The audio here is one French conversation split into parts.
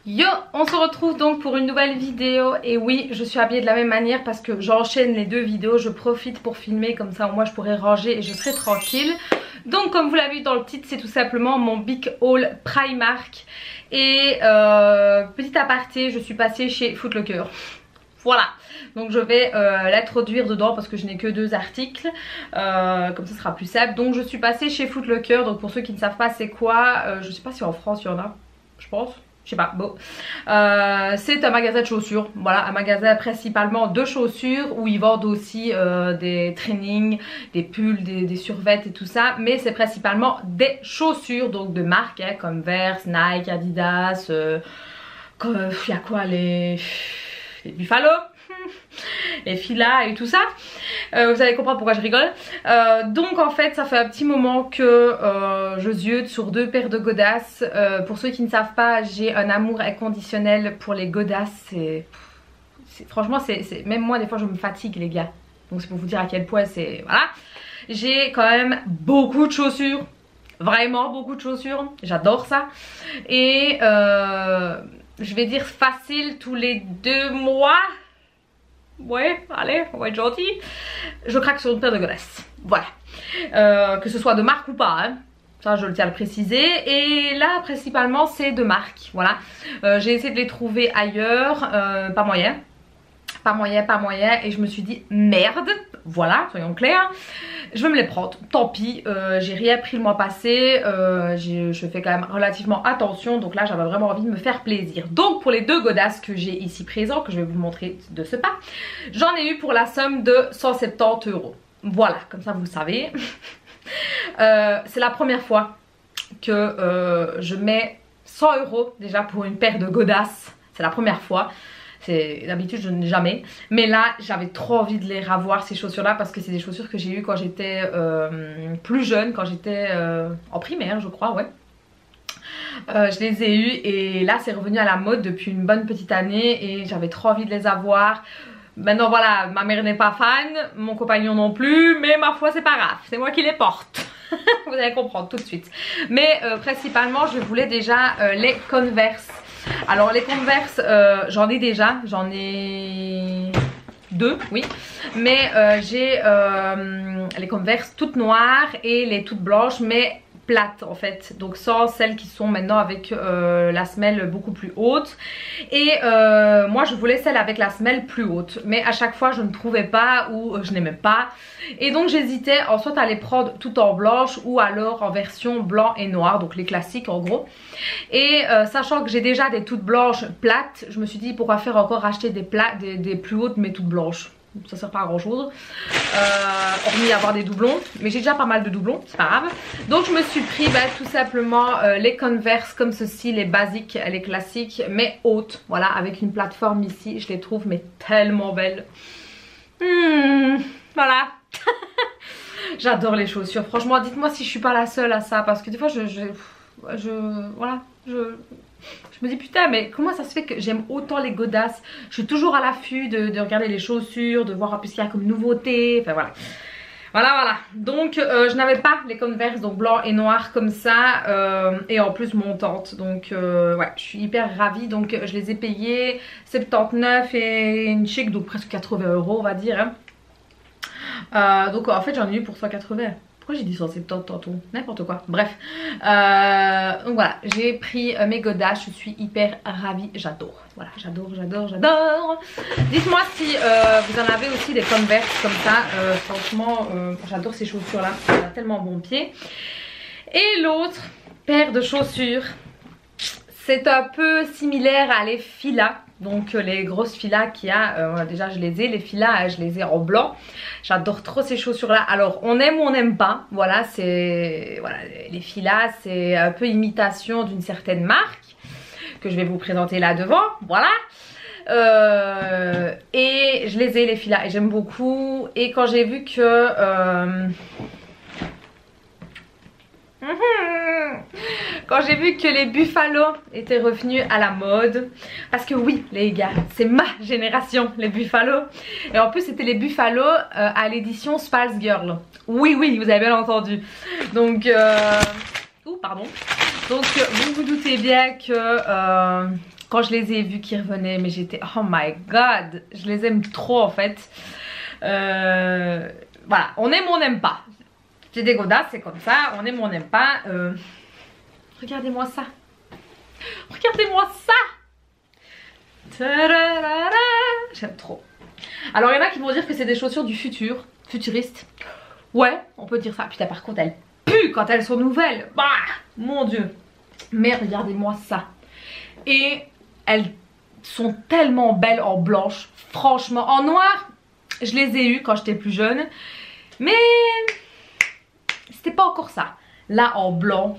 Yo, on se retrouve donc pour une nouvelle vidéo. Et oui, je suis habillée de la même manière parce que j'enchaîne les deux vidéos. Je profite pour filmer, comme ça au moins je pourrai ranger et je serai tranquille. Donc comme vous l'avez vu dans le titre, c'est tout simplement mon big haul Primark. Et petit aparté, je suis passée chez Foot Locker. Voilà, donc je vais l'introduire dedans parce que je n'ai que deux articles, comme ça sera plus simple. Donc je suis passée chez Foot Locker, donc pour ceux qui ne savent pas c'est quoi, je sais pas si en France il y en a, je pense. Je sais pas, bon. C'est un magasin de chaussures, voilà, un magasin principalement de chaussures où ils vendent aussi des trainings, des pulls, des survêtements et tout ça. Mais c'est principalement des chaussures, donc de marque, hein, comme Converse, Nike, Adidas, il y a quoi, les Buffalo, les Fila et tout ça. Vous allez comprendre pourquoi je rigole. Donc en fait ça fait un petit moment que je ziote sur deux paires de godasses. Pour ceux qui ne savent pas, j'ai un amour inconditionnel pour les godasses. Franchement même moi des fois je me fatigue les gars. Donc c'est pour vous dire à quel point c'est... Voilà. J'ai quand même beaucoup de chaussures. Vraiment beaucoup de chaussures. J'adore ça. Et je vais dire facile tous les 2 mois. Ouais, allez, on va être gentil. Je craque sur une paire de godasses. Voilà. Que ce soit de marque ou pas, hein. Ça je le tiens à le préciser. Et là principalement c'est de marque. Voilà. J'ai essayé de les trouver ailleurs. Pas moyen. Pas moyen. Et je me suis dit merde. Voilà, soyons clairs. Je vais me les prendre. Tant pis. J'ai rien pris le mois passé. Je fais quand même relativement attention. Donc là j'avais vraiment envie de me faire plaisir. Donc pour les deux godasses que j'ai ici présents, que je vais vous montrer de ce pas, j'en ai eu pour la somme de 170 €. Voilà, comme ça vous le savez. C'est la première fois que je mets 100 € déjà pour une paire de godasses. C'est la première fois. D'habitude je n'ai jamais. Mais là j'avais trop envie de les revoir ces chaussures là. Parce que c'est des chaussures que j'ai eues quand j'étais plus jeune. Quand j'étais en primaire je crois, ouais. Je les ai eues et là c'est revenu à la mode depuis une bonne petite année. Et j'avais trop envie de les avoir. Maintenant voilà, ma mère n'est pas fan, mon compagnon non plus, mais ma foi c'est pas grave, c'est moi qui les porte. Vous allez comprendre tout de suite. Mais principalement je voulais déjà les Converse. Alors les Converse j'en ai déjà, j'en ai 2, oui. Mais j'ai les Converse toutes noires et les toutes blanches mais plates en fait, donc sans celles qui sont maintenant avec la semelle beaucoup plus haute. Et moi je voulais celle avec la semelle plus haute, mais à chaque fois je ne trouvais pas ou je n'aimais pas. Et donc j'hésitais en soit à les prendre tout en blanche ou alors en version blanc et noir, donc les classiques en gros. Et sachant que j'ai déjà des toutes blanches plates, je me suis dit pourquoi faire encore acheter des plus hautes mais toutes blanches. Ça sert pas à grand chose, hormis avoir des doublons, mais j'ai déjà pas mal de doublons, c'est pas grave. Donc je me suis pris tout simplement les Converse comme ceci, les basiques, les classiques mais hautes, voilà, avec une plateforme ici. Je les trouve mais tellement belles. Voilà. J'adore les chaussures, franchement dites moi si je suis pas la seule à ça, parce que des fois voilà, je me dis putain mais comment ça se fait que j'aime autant les godasses. Je suis toujours à l'affût de regarder les chaussures, de voir un peu ce qu'il y a comme nouveauté, enfin voilà. Voilà. Donc je n'avais pas les Converse donc blanc et noir comme ça, et en plus montantes. Donc ouais, je suis hyper ravie. Donc je les ai payés 79 et une chic, donc presque 80 € on va dire, hein. Donc en fait j'en ai eu pour 180. Pourquoi j'ai dit 170 tantôt? N'importe quoi. Bref. Donc voilà, j'ai pris mes godasses. Je suis hyper ravie. J'adore. Voilà, j'adore. Dites-moi si vous en avez aussi des Converse comme ça. Franchement, j'adore ces chaussures-là. Ça a tellement bon pied. Et l'autre paire de chaussures, c'est un peu similaire à les Fila. Donc les grosses Fila qu'il y a, déjà je les ai, les Fila je les ai en blanc. J'adore trop ces chaussures là. Alors on aime ou on n'aime pas, voilà, voilà, les Fila c'est un peu imitation d'une certaine marque que je vais vous présenter là devant, voilà. Et je les ai les Fila et j'aime beaucoup. Et quand j'ai vu que quand j'ai vu que les Buffalo étaient revenus à la mode, parce que oui les gars, c'est ma génération les Buffalo. Et en plus c'était les Buffalo à l'édition Spice Girl. Oui vous avez bien entendu. Donc pardon. Donc vous vous doutez bien que quand je les ai vus qui revenaient, mais j'étais oh my god, je les aime trop en fait. Voilà, on aime ou on n'aime pas. J'ai des godasses, c'est comme ça, on aime ou on n'aime pas. Regardez-moi ça. Regardez-moi ça. J'aime trop. Alors il y en a qui vont dire que c'est des chaussures du futur, futuriste. Ouais, on peut dire ça. Putain, par contre elles puent quand elles sont nouvelles. Bah, mon dieu. Mais regardez-moi ça. Et elles sont tellement belles en blanche. Franchement, en noir, je les ai eues quand j'étais plus jeune. Mais c'était pas encore ça. Là en blanc,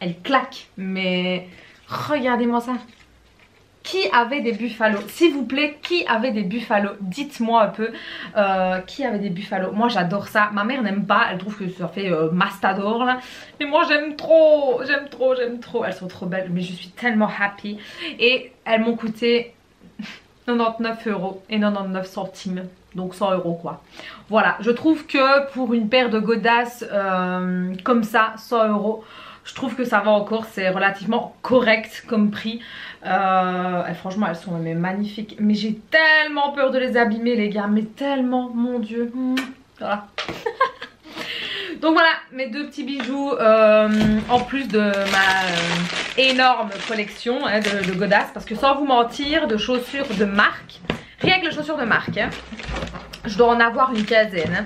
elles claquent. Mais regardez-moi ça. Qui avait des buffalos? S'il vous plaît, qui avait des buffalos? Dites-moi un peu qui avait des buffalos. Moi j'adore ça. Ma mère n'aime pas, elle trouve que ça fait mastador là. Mais moi j'aime trop, j'aime trop, j'aime trop. Elles sont trop belles, mais je suis tellement happy. Et elles m'ont coûté 99 € et 99 centimes. Donc 100 € quoi. Voilà, je trouve que pour une paire de godasses comme ça, 100 €, je trouve que ça va encore, c'est relativement correct comme prix. Franchement elles sont mais magnifiques. Mais j'ai tellement peur de les abîmer les gars, mais tellement, mon dieu. Voilà. Donc voilà, mes deux petits bijoux en plus de ma énorme collection hein, de godasses. Parce que sans vous mentir, de chaussures de marque, rien que les chaussures de marque, hein, je dois en avoir une quinzaine. Hein.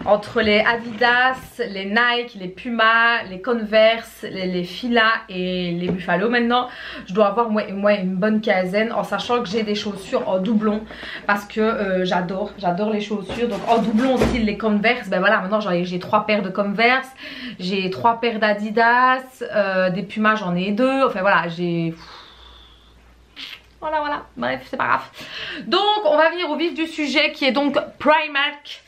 Entre les Adidas, les Nike, les Puma, les Converse, les Fila et les Buffalo maintenant, je dois avoir moi une bonne quinzaine en sachant que j'ai des chaussures en doublon parce que j'adore les chaussures. Donc en doublon aussi les Converse, ben voilà maintenant j'ai 3 paires de Converse, j'ai 3 paires d'Adidas, des Puma j'en ai 2, enfin voilà j'ai... Voilà, bref, c'est pas grave. Donc, on va venir au vif du sujet qui est donc Primark.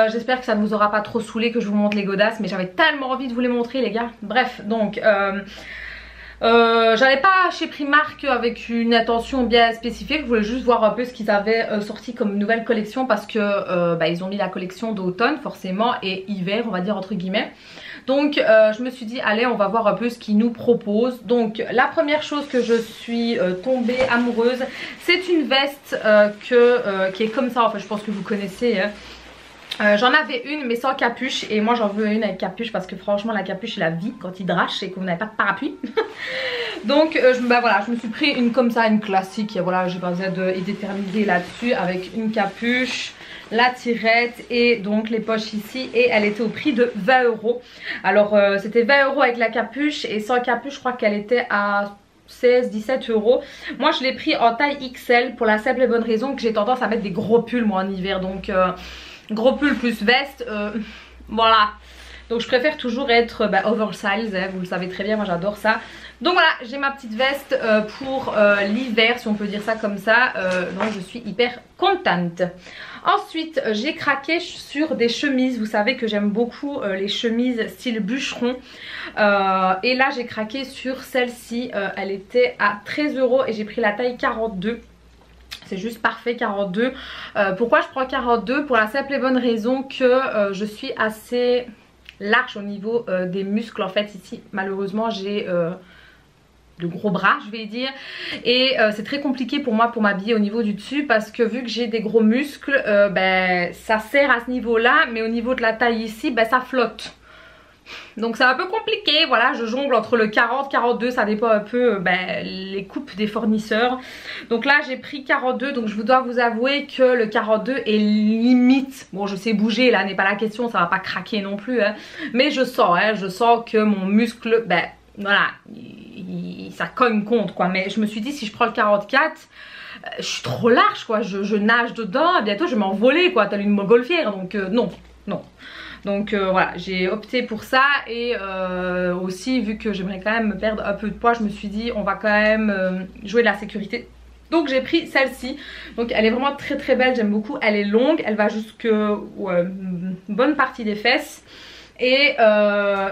J'espère que ça ne vous aura pas trop saoulé que je vous montre les godasses, mais j'avais tellement envie de vous les montrer, les gars. Bref, donc, j'allais pas chez Primark avec une intention bien spécifique. Je voulais juste voir un peu ce qu'ils avaient sorti comme nouvelle collection parce que ils ont mis la collection d'automne forcément et hiver, on va dire entre guillemets. Donc je me suis dit allez on va voir un peu ce qu'ils nous proposent. Donc la première chose que je suis tombée amoureuse, c'est une veste qui est comme ça en fait, je pense que vous connaissez hein. J'en avais une mais sans capuche et moi j'en veux une avec capuche parce que franchement la capuche c'est la vie quand il drache et que vous n'avez pas de parapluie. Donc voilà, je me suis pris une comme ça, une classique, voilà, j'ai pas besoin d'éterniser là-dessus avec une capuche, la tirette et donc les poches ici et elle était au prix de 20 €. Alors c'était 20 € avec la capuche et sans capuche je crois qu'elle était à 16-17 €. Moi je l'ai pris en taille XL pour la simple et bonne raison que j'ai tendance à mettre des gros pulls moi en hiver donc gros pull plus veste, voilà. Donc je préfère toujours être oversize, hein, vous le savez très bien, moi j'adore ça. Donc voilà, j'ai ma petite veste pour l'hiver, si on peut dire ça comme ça. Donc je suis hyper contente. Ensuite, j'ai craqué sur des chemises. Vous savez que j'aime beaucoup les chemises style bûcheron. Et là, j'ai craqué sur celle-ci. Elle était à 13 € et j'ai pris la taille 42. C'est juste parfait 42. Pourquoi je prends 42? Pour la simple et bonne raison que je suis assez large au niveau des muscles en fait. Ici malheureusement j'ai de gros bras je vais dire et c'est très compliqué pour moi pour m'habiller au niveau du dessus parce que vu que j'ai des gros muscles ça sert à ce niveau là mais au niveau de la taille ici ça flotte. Donc c'est un peu compliqué, voilà, je jongle entre le 40, 42, ça dépend un peu les coupes des fournisseurs. Donc là j'ai pris 42, donc je dois vous avouer que le 42 est limite. Bon je sais bouger, là n'est pas la question, ça va pas craquer non plus, hein. Mais je sens que mon muscle, voilà, ça cogne contre quoi. Mais je me suis dit si je prends le 44... je suis trop large quoi, je nage dedans, bientôt je vais m'envoler quoi, telle une montgolfière, donc non. Donc voilà, j'ai opté pour ça et aussi vu que j'aimerais quand même perdre un peu de poids, je me suis dit on va quand même jouer de la sécurité. Donc j'ai pris celle-ci, donc elle est vraiment très très belle, j'aime beaucoup, elle est longue, elle va jusque une bonne partie des fesses. Et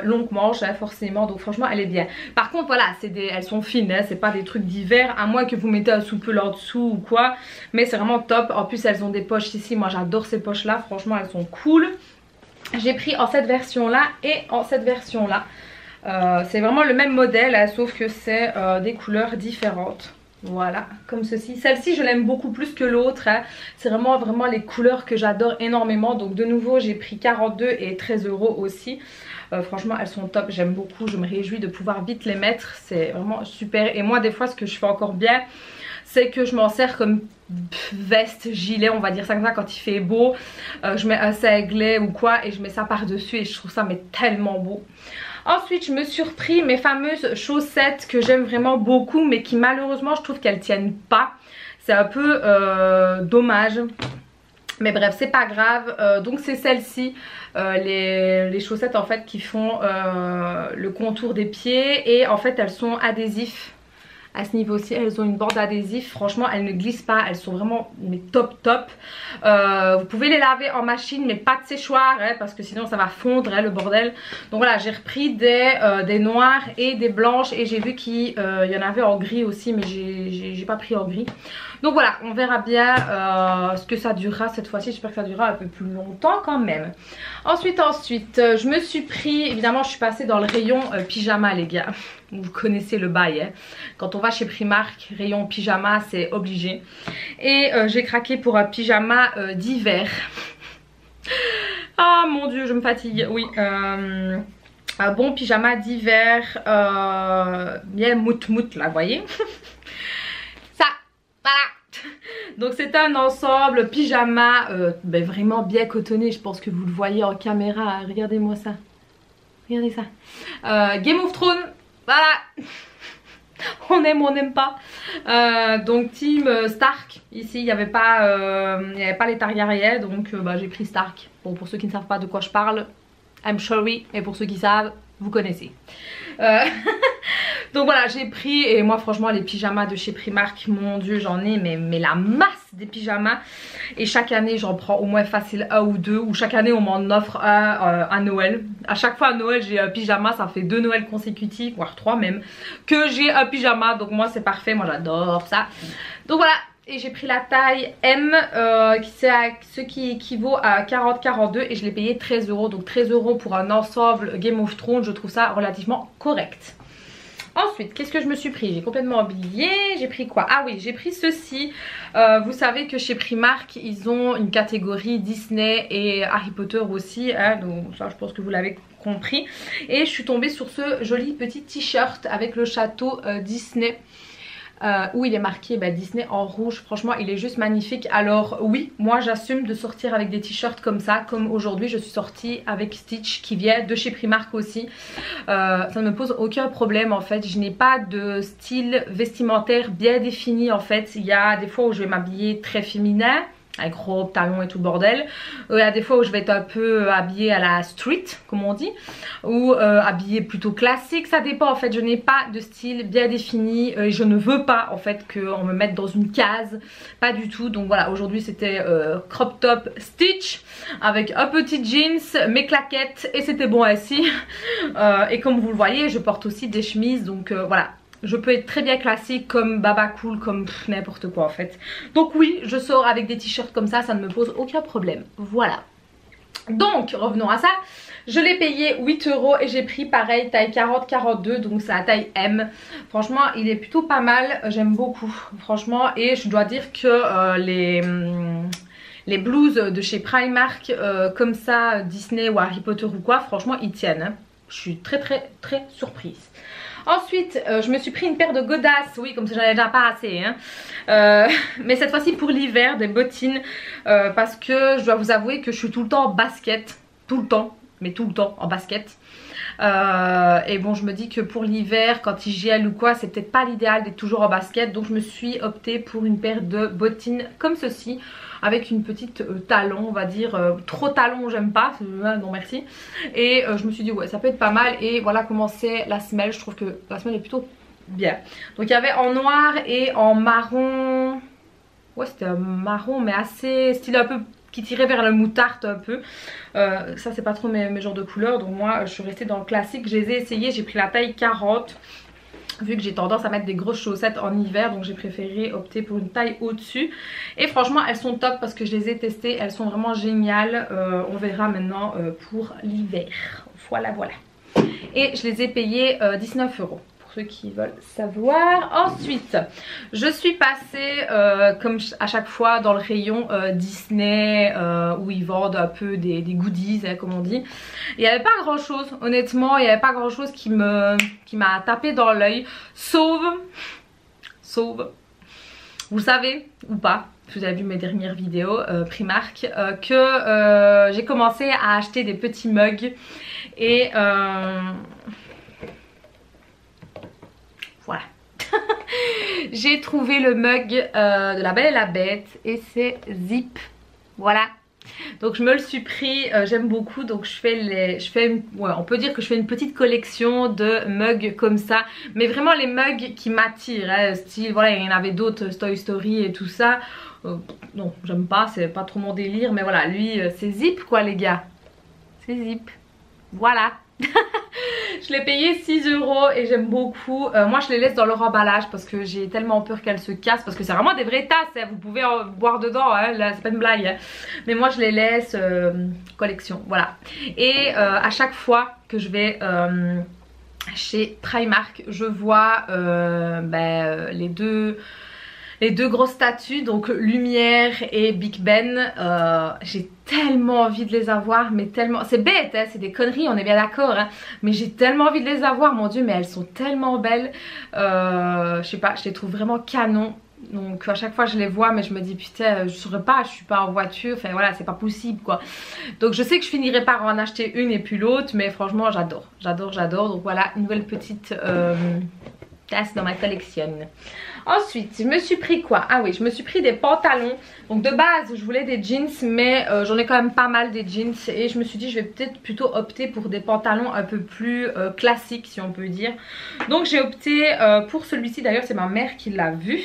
longue manche hein, forcément, donc franchement elle est bien. Par contre voilà, elles sont fines, hein, c'est pas des trucs d'hiver, à moins que vous mettez un sous-pull en dessous ou quoi. Mais c'est vraiment top, en plus elles ont des poches ici, moi j'adore ces poches là, franchement elles sont cool. J'ai pris en cette version là et en cette version là. C'est vraiment le même modèle hein, sauf que c'est des couleurs différentes. Voilà, comme ceci. Celle-ci je l'aime beaucoup plus que l'autre hein. C'est vraiment les couleurs que j'adore énormément. Donc de nouveau j'ai pris 42 et 13 € aussi. Franchement elles sont top, j'aime beaucoup, je me réjouis de pouvoir vite les mettre. C'est vraiment super. Et moi des fois ce que je fais encore bien, c'est que je m'en sers comme veste, gilet, on va dire ça comme ça quand il fait beau. Je mets un singlet ou quoi et je mets ça par dessus et je trouve ça mais tellement beau. Ensuite je me suis repris mes fameuses chaussettes que j'aime vraiment beaucoup mais qui malheureusement je trouve qu'elles tiennent pas. C'est un peu dommage. Mais bref c'est pas grave. Donc c'est celles-ci, les chaussettes en fait qui font le contour des pieds. Et en fait elles sont adhésives. À ce niveau-ci, elles ont une bande adhésive. Franchement, elles ne glissent pas. Elles sont vraiment mais top. Vous pouvez les laver en machine, mais pas de séchoir, hein, parce que sinon ça va fondre, hein, le bordel. Donc voilà, j'ai repris des noires et des blanches. Et j'ai vu qu'il y en avait en gris aussi, mais j'ai pas pris en gris. Donc voilà, on verra bien ce que ça durera cette fois-ci. J'espère que ça durera un peu plus longtemps quand même. Ensuite, je me suis pris... Évidemment, je suis passée dans le rayon pyjama, les gars. Vous connaissez le bail, hein. Quand on va chez Primark, rayon pyjama, c'est obligé. Et j'ai craqué pour un pyjama d'hiver. Ah mon dieu, je me fatigue. Oui, un bon pyjama d'hiver, bien mout là, vous voyez. Ça, voilà. Donc c'est un ensemble pyjama vraiment bien cotonné. Je pense que vous le voyez en caméra. Regardez-moi ça. Regardez ça. Game of Thrones. Voilà. On aime ou on n'aime pas. Donc team Stark. Ici il n'y avait pas les Targaryens. Donc j'ai pris Stark. Bon, pour ceux qui ne savent pas de quoi je parle, I'm sorry. Et pour ceux qui savent, vous connaissez. Donc voilà, j'ai pris. Et moi franchement les pyjamas de chez Primark, mon dieu, j'en ai mais la masse des pyjamas. Et chaque année j'en prends au moins facile un ou deux. Ou chaque année on m'en offre un à Noël. À chaque fois à Noël j'ai un pyjama. Ça fait 2 Noëls consécutifs, voire 3 même, que j'ai un pyjama. Donc moi c'est parfait, moi j'adore ça. Donc voilà. Et j'ai pris la taille M, ce qui équivaut à 40-42 et je l'ai payé 13 €. Donc 13 € pour un ensemble Game of Thrones, je trouve ça relativement correct. Ensuite, qu'est-ce que je me suis pris? J'ai complètement oublié. J'ai pris quoi? Ah oui, j'ai pris ceci. Vous savez que chez Primark, ils ont une catégorie Disney et Harry Potter aussi. Hein, donc ça, je pense que vous l'avez compris. Et je suis tombée sur ce joli petit t-shirt avec le château Disney. Où il est marqué Disney en rouge. Franchement il est juste magnifique. Alors oui, moi j'assume de sortir avec des t-shirts comme ça. Comme aujourd'hui je suis sortie avec Stitch qui vient de chez Primark aussi. Ça ne me pose aucun problème en fait. Je n'ai pas de style vestimentaire bien défini en fait. Il y a des fois où je vais m'habiller très féminin, avec robe, talons et tout le bordel. Il y a des fois où je vais être un peu habillée à la street comme on dit, ou habillée plutôt classique, ça dépend en fait. Je n'ai pas de style bien défini et je ne veux pas en fait qu'on me mette dans une case, pas du tout. Donc voilà, aujourd'hui c'était crop top Stitch avec un petit jeans, mes claquettes et c'était bon ainsi. Et comme vous le voyez je porte aussi des chemises donc voilà. Je peux être très bien classique comme baba cool, comme n'importe quoi en fait. Donc oui, je sors avec des t-shirts comme ça ne me pose aucun problème. Voilà. Donc revenons à ça. Je l'ai payé 8 € et j'ai pris pareil taille 40-42, donc c'est la taille M. Franchement il est plutôt pas mal, j'aime beaucoup franchement. Et je dois dire que les blouses de chez Primark comme ça, Disney ou Harry Potter ou quoi, franchement ils tiennent, hein. Je suis très surprise. Ensuite, je me suis pris une paire de godasses, oui, comme ça j'en ai déjà pas assez, hein. Mais cette fois-ci pour l'hiver, des bottines, parce que je dois vous avouer que je suis tout le temps en basket, tout le temps, mais tout le temps en basket. Et bon, je me dis que pour l'hiver, quand il gèle ou quoi, c'est peut-être pas l'idéal d'être toujours en basket, donc je me suis optée pour une paire de bottines comme ceci. Avec une petite talon, on va dire, trop talon j'aime pas, non merci. Et je me suis dit ouais ça peut être pas mal. Et voilà comment c'est la semelle, je trouve que la semelle est plutôt bien. Donc il y avait en noir et en marron. Ouais c'était un marron mais assez style un peu qui tirait vers la moutarde un peu. Ça c'est pas trop mes genres de couleurs. Donc moi je suis restée dans le classique, je les ai essayés, j'ai pris la taille 40. Vu que j'ai tendance à mettre des grosses chaussettes en hiver, donc j'ai préféré opter pour une taille au-dessus. Et franchement elles sont top parce que je les ai testées, elles sont vraiment géniales. On verra maintenant pour l'hiver. Voilà. et je les ai payés 19 €. Ceux qui veulent savoir. Ensuite, je suis passée comme à chaque fois dans le rayon Disney où ils vendent un peu des goodies hein, comme on dit. Il n'y avait pas grand chose, honnêtement, il n'y avait pas grand chose qui m'a tapé dans l'œil, sauf, vous savez ou pas, si vous avez vu mes dernières vidéos Primark, que j'ai commencé à acheter des petits mugs et voilà. J'ai trouvé le mug de la Belle et la Bête et c'est Zip. Voilà. Donc je me le suis pris, j'aime beaucoup, donc on peut dire que je fais une petite collection de mugs comme ça, mais vraiment les mugs qui m'attirent, hein, style voilà, il y en avait d'autres, Toy Story et tout ça, non j'aime pas, c'est pas trop mon délire, mais voilà, lui c'est Zip quoi les gars, c'est Zip, voilà. Je l'ai payé 6 € et j'aime beaucoup. Moi je les laisse dans leur emballage parce que j'ai tellement peur qu'elles se cassent. Parce que c'est vraiment des vraies tasses hein. Vous pouvez en boire dedans hein. Là c'est pas une blague hein. Mais moi je les laisse collection, voilà. Et à chaque fois que je vais chez Primark, je vois les deux grosses statues, donc Lumière et Big Ben. J'ai tellement envie de les avoir, mais tellement, c'est bête hein, c'est des conneries, on est bien d'accord hein, mais j'ai tellement envie de les avoir, mon dieu, mais elles sont tellement belles. Je sais pas, je les trouve vraiment canon. Donc à chaque fois je les vois, mais je me dis putain je saurais pas, je suis pas en voiture, enfin voilà, c'est pas possible quoi. Donc je sais que je finirai par en acheter une et puis l'autre, mais franchement j'adore. Donc voilà, une nouvelle petite tasse dans ma collection. Ensuite, je me suis pris quoi? Ah oui, je me suis pris des pantalons. Donc de base, je voulais des jeans, mais j'en ai quand même pas mal des jeans. Et je me suis dit, je vais peut-être plutôt opter pour des pantalons un peu plus classiques, si on peut dire. Donc j'ai opté pour celui-ci. D'ailleurs, c'est ma mère qui l'a vu.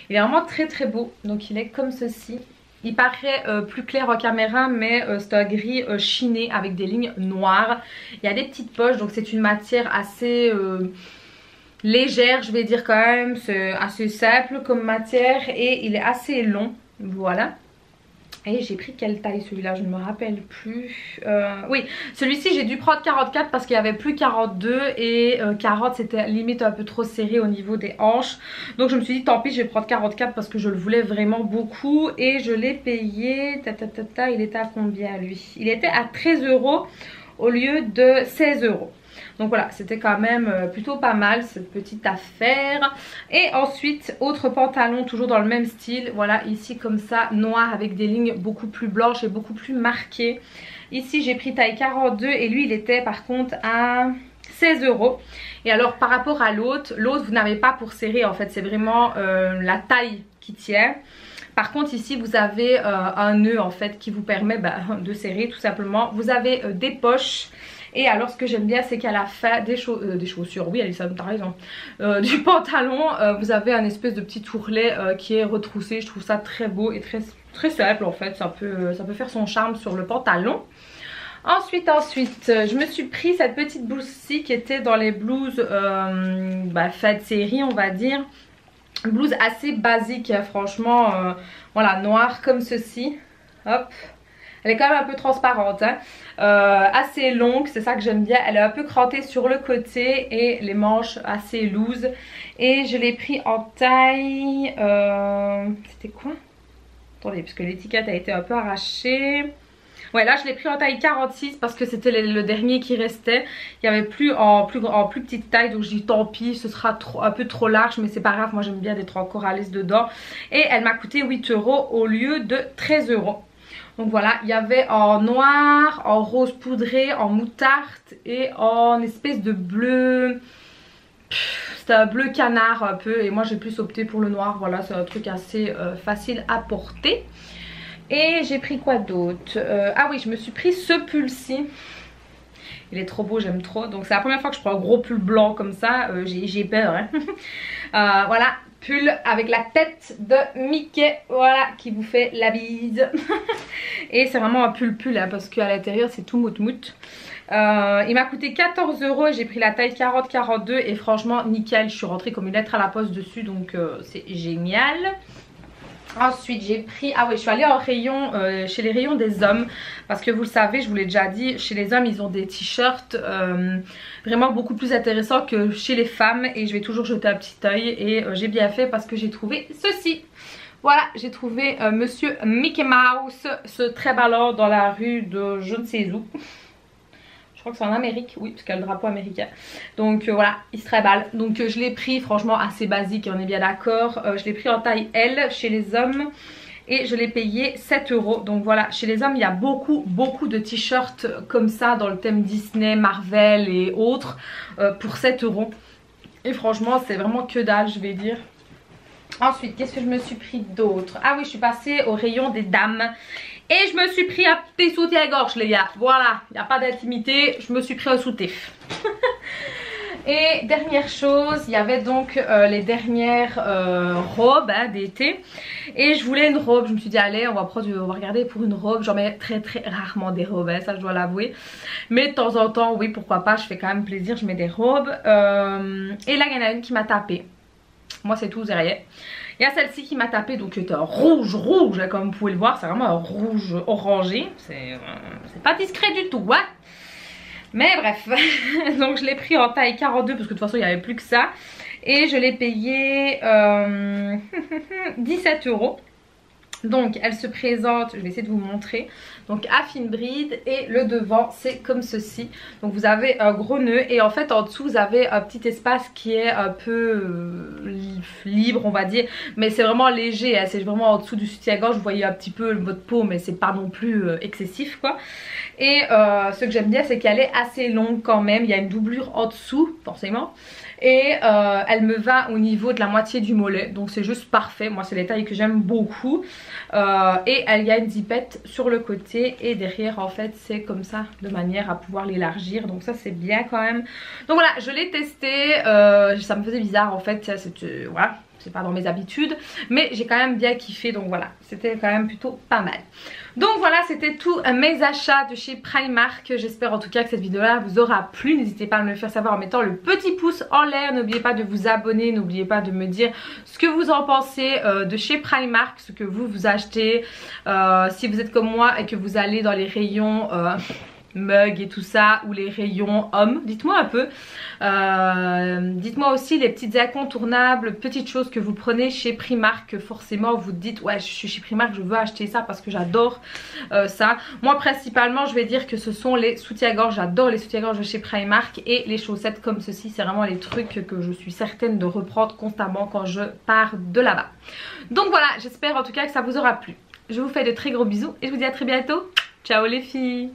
Il est vraiment très très beau. Donc il est comme ceci. Il paraît plus clair en caméra, mais c'est un gris chiné avec des lignes noires. Il y a des petites poches, donc c'est une matière assez... légère je vais dire quand même, c'est assez simple comme matière et il est assez long, voilà. Et j'ai pris quelle taille celui-là, je ne me rappelle plus. Oui, celui-ci j'ai dû prendre 44 parce qu'il n'y avait plus 42 et 40 c'était limite un peu trop serré au niveau des hanches. Donc je me suis dit tant pis, je vais prendre 44 parce que je le voulais vraiment beaucoup et je l'ai payé, il était à combien lui? Il était à 13 € au lieu de 16 €. Donc voilà, c'était quand même plutôt pas mal cette petite affaire. Et ensuite, autre pantalon toujours dans le même style. Voilà, ici comme ça, noir avec des lignes beaucoup plus blanches et beaucoup plus marquées. Ici, j'ai pris taille 42 et lui, il était par contre à 16 €. Et alors par rapport à l'autre, vous n'avez pas pour serrer en fait, c'est vraiment la taille qui tient. Par contre ici vous avez un nœud en fait qui vous permet de serrer tout simplement. Vous avez des poches. Et alors ce que j'aime bien c'est qu'à la fin des chaussures, oui Alissa t'as raison, du pantalon vous avez un espèce de petit tourlet qui est retroussé. Je trouve ça très beau et très, très simple en fait, ça peut faire son charme sur le pantalon. Ensuite je me suis pris cette petite blouse-ci qui était dans les blouses fin de série on va dire. Une blouse assez basique hein, franchement, voilà, noire comme ceci, hop. Elle est quand même un peu transparente, hein. Assez longue, c'est ça que j'aime bien. Elle est un peu crantée sur le côté et les manches assez loose. Et je l'ai pris en taille... C'était quoi? Attendez, parce que l'étiquette a été un peu arrachée. Ouais, là je l'ai pris en taille 46 parce que c'était le dernier qui restait. Il n'y avait plus en plus petite taille, donc je dis tant pis, ce sera un peu trop large, mais c'est pas grave, moi j'aime bien d'être encore à l'aise dedans. Et elle m'a coûté 8 € au lieu de 13 €. Donc voilà, il y avait en noir, en rose poudré, en moutarde et en espèce de bleu. C'était un bleu canard un peu et moi j'ai plus opté pour le noir. Voilà, c'est un truc assez facile à porter. Et j'ai pris quoi d'autre? Ah oui, je me suis pris ce pull-ci. Il est trop beau, j'aime trop. Donc c'est la première fois que je prends un gros pull blanc comme ça. J'ai peur hein. Voilà, pull avec la tête de Mickey, voilà, qui vous fait la bise. Et c'est vraiment un pull hein, parce qu'à l'intérieur c'est tout mout. Il m'a coûté 14 € et j'ai pris la taille 40-42 et franchement nickel. Je suis rentrée comme une lettre à la poste dessus, donc c'est génial. Ensuite j'ai pris, ah oui je suis allée en rayon, chez les rayons des hommes. Parce que vous le savez, je vous l'ai déjà dit, chez les hommes ils ont des t-shirts vraiment beaucoup plus intéressants que chez les femmes. Et je vais toujours jeter un petit œil et j'ai bien fait parce que j'ai trouvé ceci. Voilà, j'ai trouvé Monsieur Mickey Mouse, ce très ballon dans la rue de je ne sais où. Je crois que c'est en Amérique, oui, parce qu'il y a le drapeau américain. Donc voilà, il se tréballe. Donc je l'ai pris, franchement assez basique, on est bien d'accord. Je l'ai pris en taille L chez les hommes et je l'ai payé 7 €. Donc voilà, chez les hommes, il y a beaucoup de t-shirts comme ça dans le thème Disney, Marvel et autres pour 7 €. Et franchement, c'est vraiment que dalle, je vais dire. Ensuite, qu'est-ce que je me suis pris d'autre? Ah oui, je suis passée au rayon des dames. Et je me suis pris un petit soutien-gorge les gars. Voilà, il n'y a pas d'intimité, je me suis pris un soutif. Et dernière chose, il y avait donc les dernières robes hein, d'été. Et je voulais une robe, je me suis dit allez on va regarder pour une robe. J'en mets très rarement des robes, hein, ça je dois l'avouer. Mais de temps en temps, oui pourquoi pas, je fais quand même plaisir, je mets des robes. Et là il y en a une qui m'a tapé. Moi c'est tout derrière. Il y a celle-ci qui m'a tapé, donc c'est un rouge, comme vous pouvez le voir, c'est vraiment un rouge orangé. C'est pas discret du tout, hein. Mais bref, donc je l'ai pris en taille 42 parce que de toute façon il n'y avait plus que ça. Et je l'ai payé 17 €. Donc elle se présente, je vais essayer de vous montrer, donc à fine bride et le devant c'est comme ceci. Donc vous avez un gros nœud et en fait en dessous vous avez un petit espace qui est un peu libre on va dire. Mais c'est vraiment léger, hein. C'est vraiment en dessous du soutien-gorge, vous voyez un petit peu votre peau mais c'est pas non plus excessif quoi. Et ce que j'aime bien c'est qu'elle est assez longue quand même, il y a une doublure en dessous forcément. Et elle me va au niveau de la moitié du mollet, donc c'est juste parfait. Moi c'est les tailles que j'aime beaucoup. Et il y a une zipette sur le côté et derrière en fait c'est comme ça de manière à pouvoir l'élargir, donc ça c'est bien quand même. Donc voilà, je l'ai testé, ça me faisait bizarre en fait, voilà, c'est pas dans mes habitudes, mais j'ai quand même bien kiffé, donc voilà, c'était quand même plutôt pas mal. Donc voilà, c'était tous mes achats de chez Primark. J'espère en tout cas que cette vidéo là vous aura plu. N'hésitez pas à me le faire savoir en mettant le petit pouce en l'air. N'oubliez pas de vous abonner, n'oubliez pas de me dire ce que vous en pensez de chez Primark, ce que vous achetez. Si vous êtes comme moi et que vous allez dans les rayons mug et tout ça, ou les rayons hommes, dites-moi un peu. Dites-moi aussi les petites incontournables, petites choses que vous prenez chez Primark, que forcément vous dites ouais je suis chez Primark, je veux acheter ça parce que j'adore ça. Moi principalement je vais dire que ce sont les soutiens-gorge, j'adore les soutiens-gorge de chez Primark, et les chaussettes comme ceci, c'est vraiment les trucs que je suis certaine de reprendre constamment quand je pars de là-bas. Donc voilà, j'espère en tout cas que ça vous aura plu. Je vous fais de très gros bisous et je vous dis à très bientôt. Ciao les filles.